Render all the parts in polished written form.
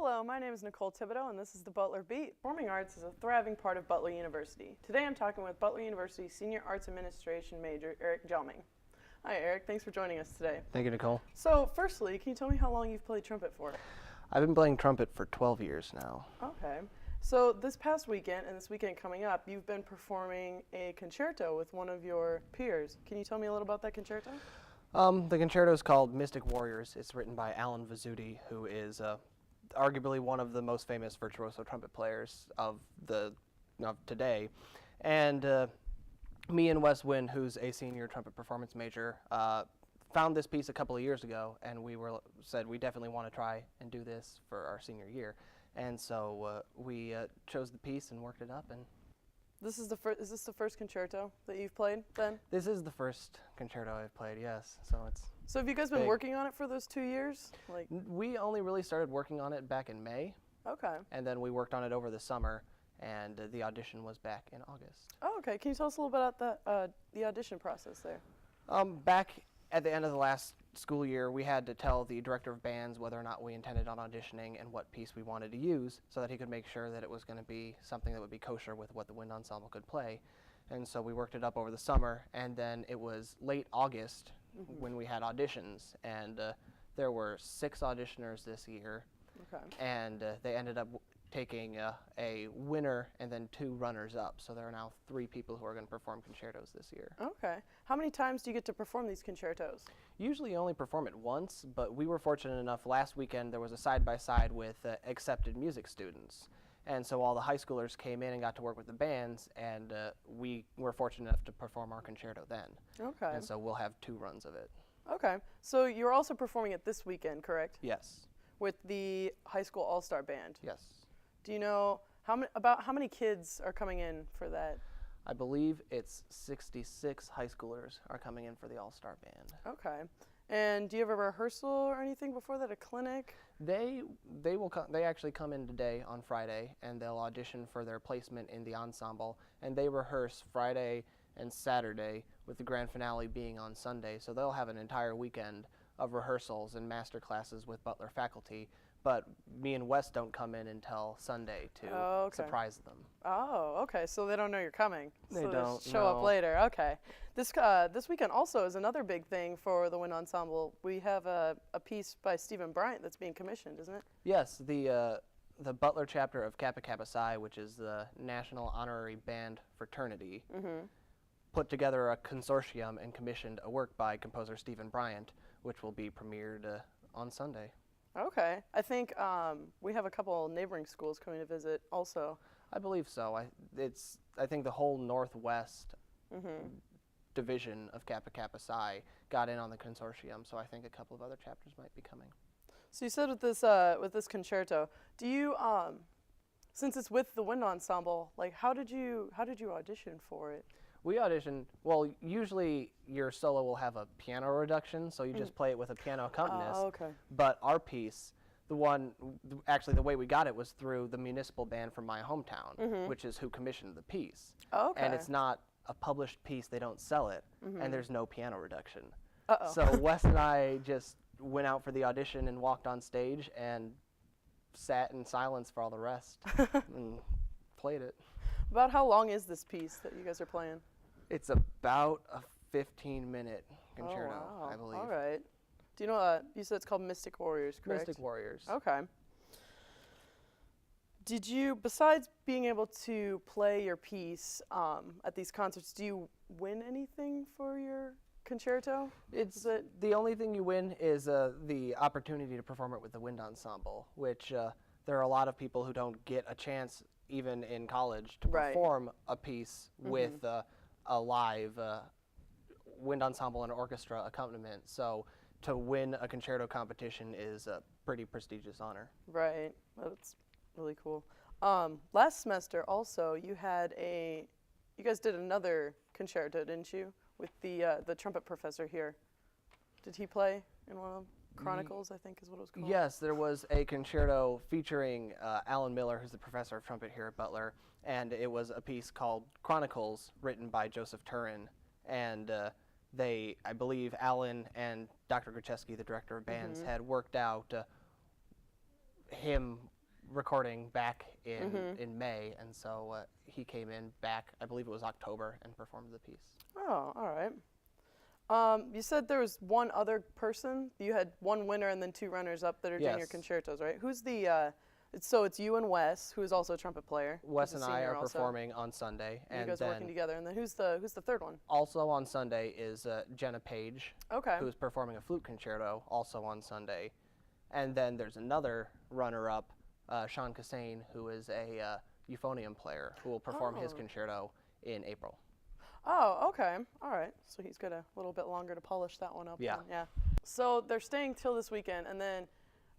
Hello, my name is Nicole Thibodeau, and this is the Butler Beat. Performing arts is a thriving part of Butler University. Today I'm talking with Butler University Senior Arts Administration Major Eric Gelming. Hi Eric, thanks for joining us today. Thank you, Nicole. So firstly, can you tell me how long you've played trumpet for? I've been playing trumpet for 12 years now. Okay. So this past weekend and this weekend coming up, you've been performing a concerto with one of your peers. Can you tell me a little about that concerto? The concerto is called Mystic Warriors. It's written by Alan Vizzuti, who is arguably one of the most famous virtuoso trumpet players of today. And me and Wes Wynn, who's a senior trumpet performance major, found this piece a couple of years ago, and we said we definitely want to try and do this for our senior year. And so we chose the piece and worked it up. And is this the first concerto that you've played then? this is the first concerto I've played, yes. So have you guys been working on it for those 2 years? We only really started working on it back in May. Okay. And then we worked on it over the summer, and the audition was back in August. Oh, okay. Can you tell us a little bit about the audition process there? Back at the end of the last school year, we had to tell the director of bands whether or not we intended on auditioning and what piece we wanted to use so that he could make sure that it was going to be something that would be kosher with what the wind ensemble could play. And so we worked it up over the summer, and then it was late August when we had auditions, and there were 6 auditioners this year. Okay. And they ended up taking a winner and then 2 runners-up. So there are now 3 people who are going to perform concertos this year. Okay. How many times do you get to perform these concertos? Usually you only perform it once, but we were fortunate enough last weekend there was a side-by-side with accepted music students. And so all the high schoolers came in and got to work with the bands, and we were fortunate enough to perform our concerto then. Okay. And so we'll have 2 runs of it. Okay. So you're also performing it this weekend, correct? Yes. With the high school all-star band? Yes. Do you know about how many kids are coming in for that? I believe it's 66 high schoolers are coming in for the all-star band. Okay. And do you have a rehearsal or anything before that, a clinic? They actually come in today on Friday, and they'll audition for their placement in the ensemble, and they rehearse Friday and Saturday with the grand finale being on Sunday. So they'll have an entire weekend of rehearsals and master classes with Butler faculty, but me and Wes don't come in until Sunday to surprise them. Oh, okay. So they don't know you're coming. They so don't show up later. Okay. This weekend also is another big thing for the wind ensemble. We have a piece by Stephen Bryant that's being commissioned, isn't it? Yes, the Butler chapter of Kappa Kappa Psi, which is the National Honorary Band Fraternity, put together a consortium and commissioned a work by composer Stephen Bryant, which will be premiered on Sunday. Okay. I think we have a couple neighboring schools coming to visit also. I believe so. I think the whole Northwest division of Kappa Kappa Psi got in on the consortium, so I think a couple of other chapters might be coming. So you said with this concerto, do you since it's with the wind ensemble, like how did you audition for it? We audition, well, usually your solo will have a piano reduction, so you just play it with a piano accompanist. Oh, okay. But our piece, the way we got it was through the municipal band from my hometown, which is who commissioned the piece. Oh, okay. And it's not a published piece, they don't sell it, and there's no piano reduction. Uh-oh. So Wes and I just went out for the audition and walked on stage and sat in silence for all the rest and played it. About how long is this piece that you guys are playing? It's about a 15-minute concerto, oh, wow. I believe. All right. Do you know, you said it's called Mystic Warriors, correct? Mystic Warriors. Okay. Did you, besides being able to play your piece at these concerts, do you win anything for your concerto? The only thing you win is the opportunity to perform it with the wind ensemble, which there are a lot of people who don't get a chance even in college to perform a piece with a live wind ensemble and orchestra accompaniment. So to win a concerto competition is a pretty prestigious honor. Right. That's really cool. Last semester also you guys did another concerto, didn't you? With the trumpet professor here. Did he play in one of them? Chronicles, I think is what it was called. Yes, there was a concerto featuring Alan Miller, who's the professor of trumpet here at Butler, and it was a piece called Chronicles, written by Joseph Turin. And I believe Alan and Dr. Grucheski, the director of bands, had worked out him recording back in May, and so he came in back, I believe it was October, and performed the piece. Oh, all right. You said there was one other person. You had one winner and then two runners-up that are doing your Yes. concertos, right? Who's the? It's you and Wes, who is also a trumpet player. Wes who's a and I senior are also. performing on Sunday, And and you guys are then working together. And then who's the third one? also on Sunday is Jenna Page, Okay. who's performing a flute concerto, also on Sunday. And then there's another runner-up, Sean Cassane, who is a euphonium player, who will perform his Oh. concerto in April. Oh, okay. All right. So he's got a little bit longer to polish that one up. Yeah. Then. Yeah. So they're staying till this weekend, and then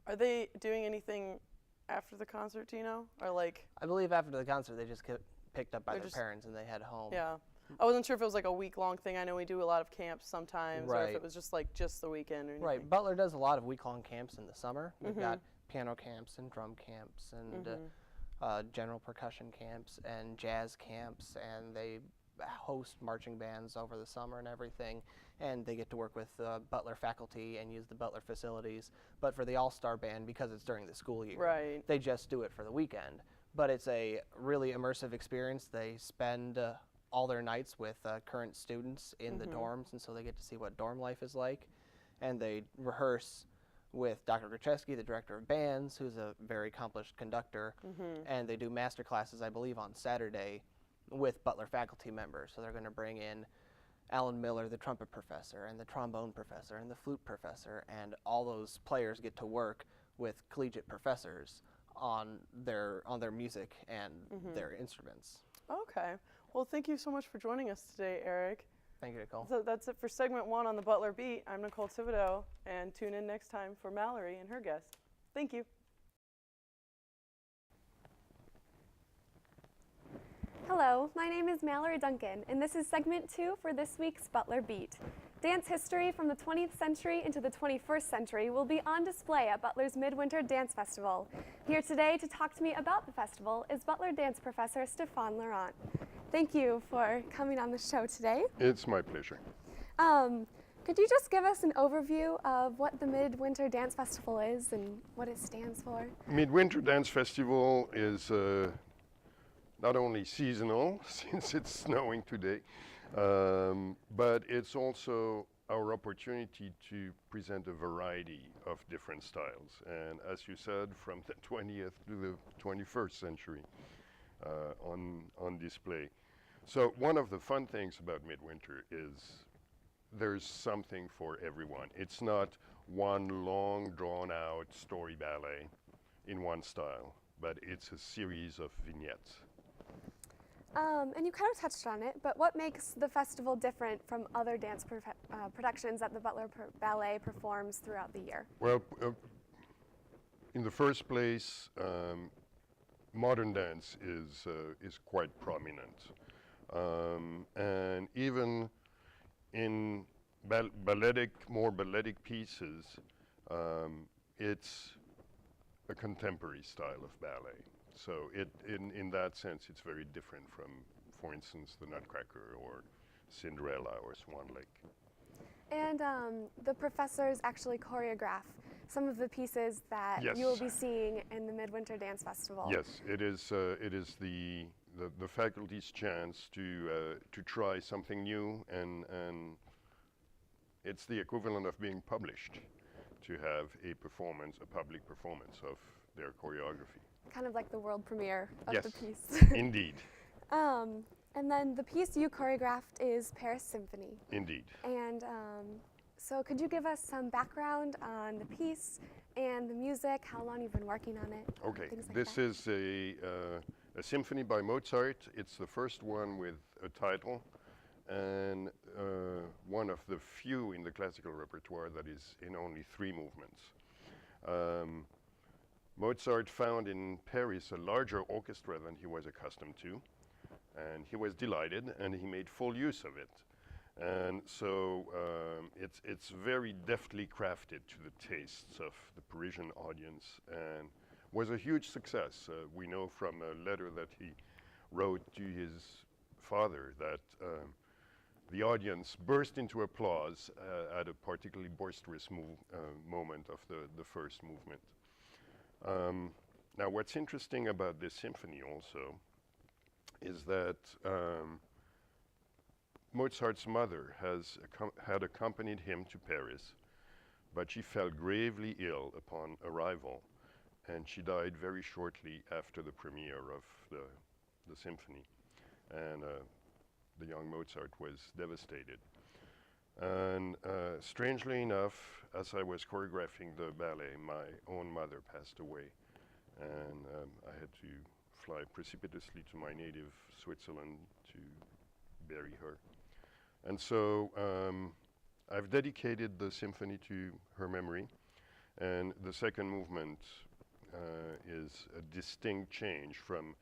are they doing anything after the concert? Do you know? Or like? I believe after the concert, they just get picked up by They're their just- parents and they head home. Yeah. I wasn't sure if it was like a week-long thing. I know we do a lot of camps sometimes, or if Right. it was just like just the weekend or anything. Right. Butler does a lot of week-long camps in the summer. We've Mm-hmm. got piano camps and drum camps and general percussion camps and jazz camps, and they host marching bands over the summer and everything, and they get to work with Butler faculty and use the Butler facilities. But for the all-star band, because it's during the school year, Right. they just do it for the weekend. But it's a really immersive experience. They spend all their nights with current students in the dorms, and so they get to see what dorm life is like. And they rehearse with Dr. Gruchewski, the director of bands, who's a very accomplished conductor, and they do master classes, I believe, on Saturday with Butler faculty members. So they're going to bring in Alan Miller, the trumpet professor, and the trombone professor, and the flute professor, and all those players get to work with collegiate professors on their music and their instruments. Okay. Well, thank you so much for joining us today, Eric. Thank you, Nicole. So that's it for segment 1 on the Butler Beat. I'm Nicole Thibodeau, and tune in next time for Mallory and her guest. Thank you. Hello, my name is Mallory Duncan, and this is segment 2 for this week's Butler Beat. Dance history from the 20th century into the 21st century will be on display at Butler's Midwinter Dance Festival. Here today to talk to me about the festival is Butler dance professor Stéphane Laurent. Thank you for coming on the show today. It's my pleasure. Could you just give us an overview of what the Midwinter Dance Festival is and what it stands for? Midwinter Dance Festival is not only seasonal, since it's snowing today, but it's also our opportunity to present a variety of different styles. And as you said, from the 20th to the 21st century on display. So one of the fun things about Midwinter is there's something for everyone. It's not one long, drawn-out story ballet in one style, but it's a series of vignettes. And you kind of touched on it, but what makes the festival different from other dance productions that the Butler Ballet performs throughout the year? Well, in the first place, modern dance is quite prominent. And even in more balletic pieces, it's a contemporary style of ballet. So in that sense, it's very different from, for instance, the Nutcracker or Cinderella or Swan Lake. And the professors actually choreograph some of the pieces that Yes. you will be seeing in the Midwinter Dance Festival. Yes, it is the faculty's chance to try something new, and it's the equivalent of being published, to have a public performance of their choreography. Kind of like the world premiere of Yes. the piece. Indeed, And then the piece you choreographed is Paris Symphony. indeed. And so could you give us some background on the piece and the music, how long you've been working on it? Okay, things like this that? is a symphony by Mozart. It's the first one with a title, and one of the few in the classical repertoire that is in only 3 movements. Mozart found in Paris a larger orchestra than he was accustomed to, and he was delighted, and he made full use of it. And so it's very deftly crafted to the tastes of the Parisian audience, and was a huge success. We know from a letter that he wrote to his father that the audience burst into applause at a particularly boisterous moment of the first movement. Now, what's interesting about this symphony also is that Mozart's mother had accompanied him to Paris, but she fell gravely ill upon arrival, and she died very shortly after the premiere of the symphony. And the young Mozart was devastated. And strangely enough, as I was choreographing the ballet, my own mother passed away, and I had to fly precipitously to my native Switzerland to bury her. And so I've dedicated the symphony to her memory, and the second movement is a distinct change from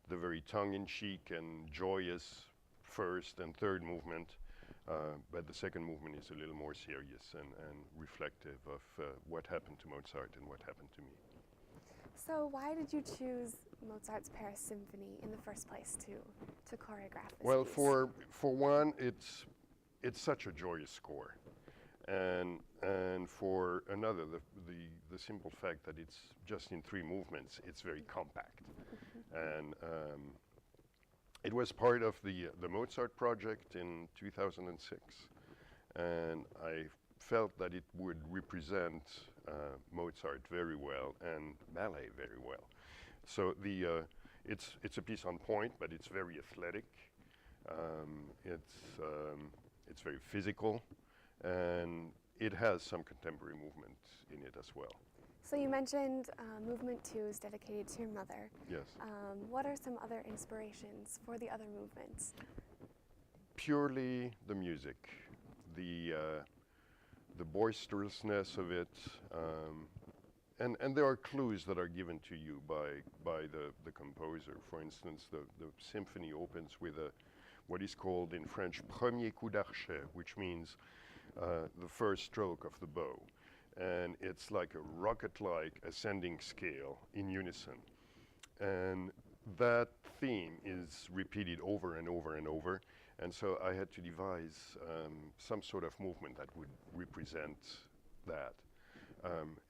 the very tongue-in-cheek and joyous first and third movement, but the second movement is a little more serious and reflective of what happened to Mozart and what happened to me. So why did you choose Mozart's Paris Symphony in the first place to choreograph this Well, piece? for one, it's such a joyous score, and for another, the simple fact that it's just in 3 movements, it's very compact, and it was part of the Mozart project in 2006, and I felt that it would represent Mozart very well and ballet very well. So it's a piece on point, but it's very athletic. It's very physical, and it has some contemporary movement in it as well. So you mentioned movement 2 is dedicated to your mother. Yes. What are some other inspirations for the other movements? Purely the music, the boisterousness of it, and there are clues that are given to you by the composer. For instance, the symphony opens with what is called in French premier coup d'archet, which means the first stroke of the bow. And it's like a rocket-like ascending scale in unison. And that theme is repeated over and over and over. And so I had to devise some sort of movement that would represent that.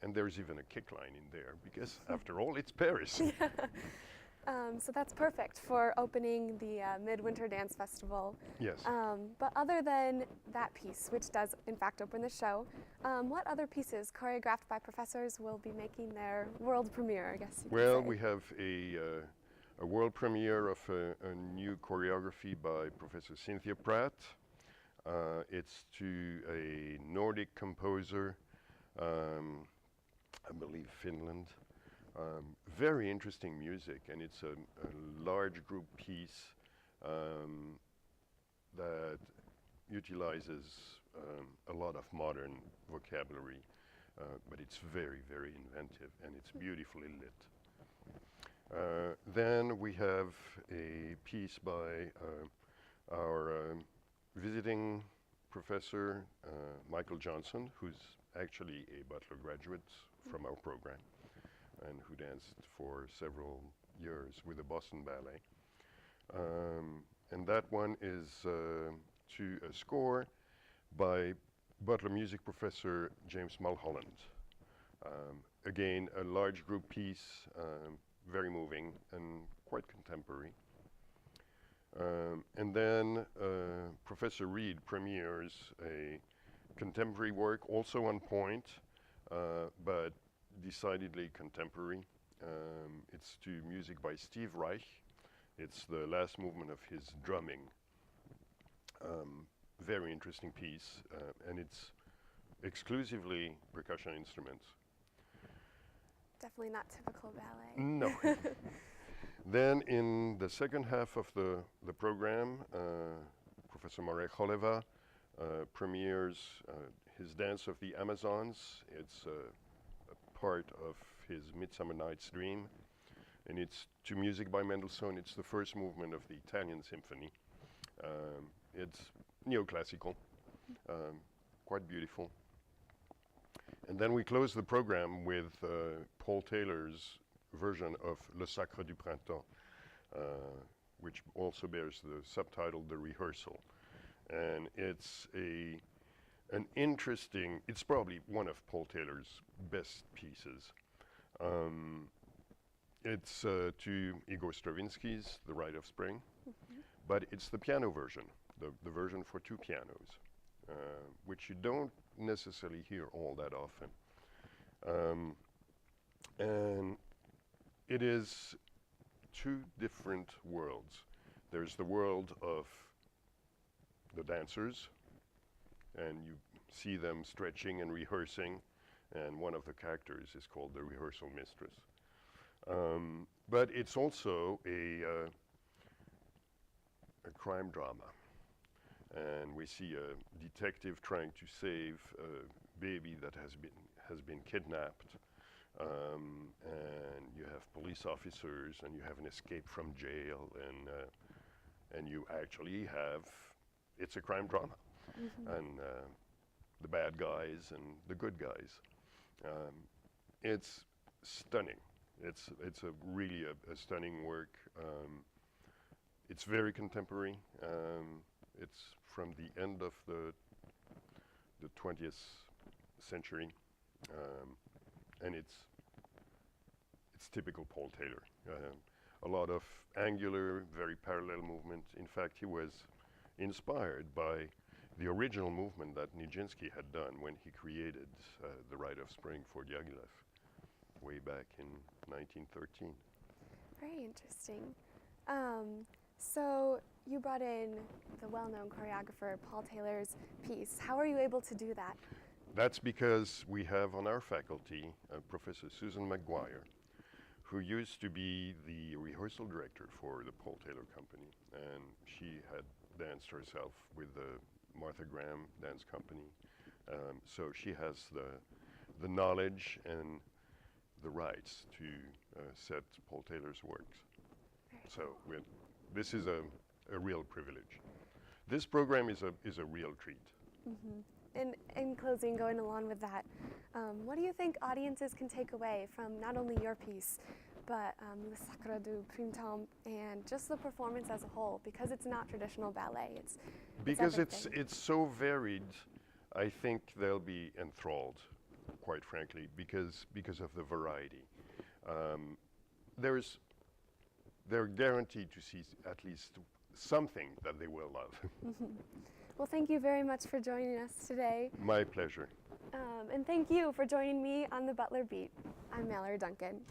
And there's even a kick line in there, because after all, it's Paris. So that's perfect for opening the Midwinter Dance Festival. Yes. But other than that piece, which does in fact open the show, what other pieces choreographed by professors will be making their world premiere, I guess you could Well, say? we have a world premiere of a new choreography by Professor Cynthia Pratt. It's to a Nordic composer, I believe Finland. Very interesting music, and it's a large group piece that utilizes a lot of modern vocabulary, but it's very, very inventive, and it's beautifully lit. Then we have a piece by our visiting professor, Michael Johnson, who's actually a Butler graduate from our program, and who danced for several years with the Boston Ballet. And that one is to a score by Butler music professor James Mulholland. Again, a large group piece, very moving and quite contemporary. And then Professor Reed premieres a contemporary work, also on point, but decidedly contemporary. It's to music by Steve Reich. It's the last movement of his drumming. Very interesting piece, and it's exclusively percussion instruments. Definitely not typical ballet. No. Then in the second half of the program, Professor Marek Choleva premieres his Dance of the Amazons. It's a part of his Midsummer Night's Dream, and it's to music by Mendelssohn. It's the first movement of the Italian Symphony. It's neoclassical, quite beautiful. And then we close the program with Paul Taylor's version of Le Sacre du Printemps, which also bears the subtitle The Rehearsal. And it's an interesting, it's probably one of Paul Taylor's best pieces. It's to Igor Stravinsky's The Rite of Spring, but it's the piano version, the version for two pianos, which you don't necessarily hear all that often. And it is two different worlds. There's the world of the dancers, and you see them stretching and rehearsing, and one of the characters is called the rehearsal mistress. But it's also a crime drama, and we see a detective trying to save a baby that has been kidnapped, and you have police officers, and you have an escape from jail, and you actually have, it's a crime drama, and the bad guys and the good guys. It's stunning. It's a really a stunning work. It's very contemporary. It's from the end of the 20th century, and it's typical Paul Taylor. A lot of angular, very parallel movement. In fact, he was inspired by the original movement that Nijinsky had done when he created the Rite of Spring for Diaghilev way back in 1913. Very interesting. So you brought in the well-known choreographer Paul Taylor's piece. How are you able to do that? That's because we have on our faculty Professor Susan McGuire, who used to be the rehearsal director for the Paul Taylor Company, and she had danced herself with the Martha Graham Dance Company. So she has the knowledge and the rights to set Paul Taylor's works. So this is a real privilege. This program is a real treat. And in closing, going along with that, what do you think audiences can take away from not only your piece, but Le Sacre du Printemps and just the performance as a whole, because it's not traditional ballet. Because everything. it's so varied, I think they'll be enthralled, quite frankly, because of the variety. They're guaranteed to see at least something that they will love. Well, thank you very much for joining us today. My pleasure. And thank you for joining me on the Butler Beat. I'm Mallory Duncan.